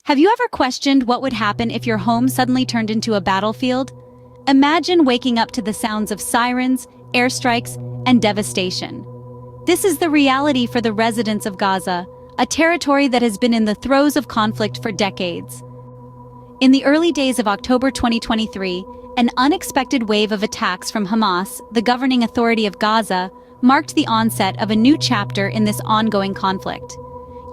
Have you ever questioned what would happen if your home suddenly turned into a battlefield? Imagine waking up to the sounds of sirens, airstrikes, and devastation. This is the reality for the residents of Gaza, a territory that has been in the throes of conflict for decades. In the early days of October 2023, an unexpected wave of attacks from Hamas, the governing authority of Gaza, marked the onset of a new chapter in this ongoing conflict.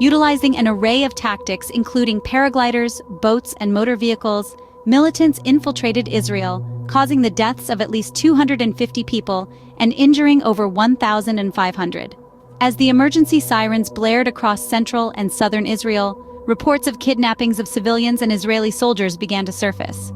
Utilizing an array of tactics including paragliders, boats, and motor vehicles, militants infiltrated Israel, causing the deaths of at least 250 people and injuring over 1,500. As the emergency sirens blared across central and southern Israel, reports of kidnappings of civilians and Israeli soldiers began to surface.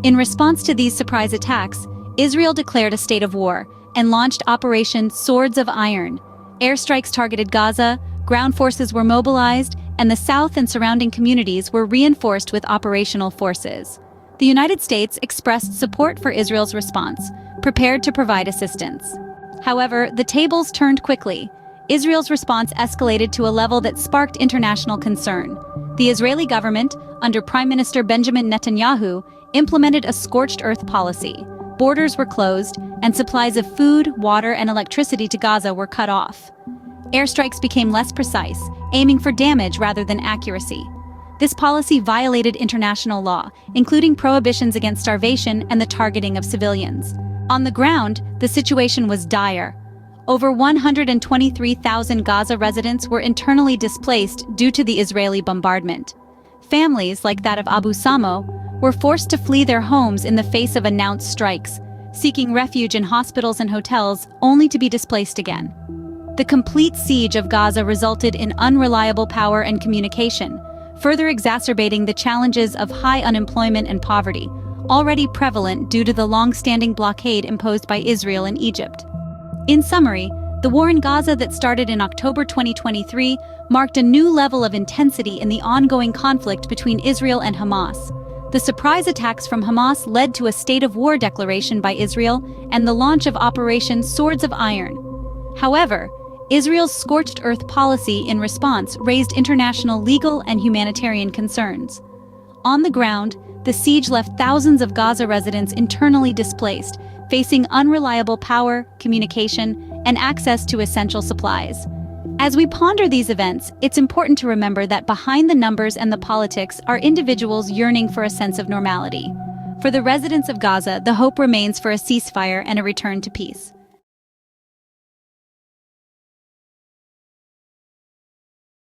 In response to these surprise attacks, Israel declared a state of war and launched Operation Swords of Iron. Airstrikes targeted Gaza, ground forces were mobilized, and the south and surrounding communities were reinforced with operational forces. The United States expressed support for Israel's response, prepared to provide assistance. However, the tables turned quickly. Israel's response escalated to a level that sparked international concern. The Israeli government, under Prime Minister Benjamin Netanyahu, implemented a scorched earth policy. Borders were closed, and supplies of food, water, and electricity to Gaza were cut off. Airstrikes became less precise, aiming for damage rather than accuracy. This policy violated international law, including prohibitions against starvation and the targeting of civilians. On the ground, the situation was dire. Over 123,000 Gaza residents were internally displaced due to the Israeli bombardment. Families, like that of Abu Samo, were forced to flee their homes in the face of announced strikes, seeking refuge in hospitals and hotels only to be displaced again. The complete siege of Gaza resulted in unreliable power and communication, further exacerbating the challenges of high unemployment and poverty, already prevalent due to the long-standing blockade imposed by Israel and Egypt. In summary, the war in Gaza that started in October 2023 marked a new level of intensity in the ongoing conflict between Israel and Hamas. The surprise attacks from Hamas led to a state of war declaration by Israel and the launch of Operation Swords of Iron. However, Israel's scorched earth policy in response raised international legal and humanitarian concerns. On the ground, the siege left thousands of Gaza residents internally displaced, facing unreliable power, communication, and access to essential supplies. As we ponder these events, it's important to remember that behind the numbers and the politics are individuals yearning for a sense of normality. For the residents of Gaza, the hope remains for a ceasefire and a return to peace.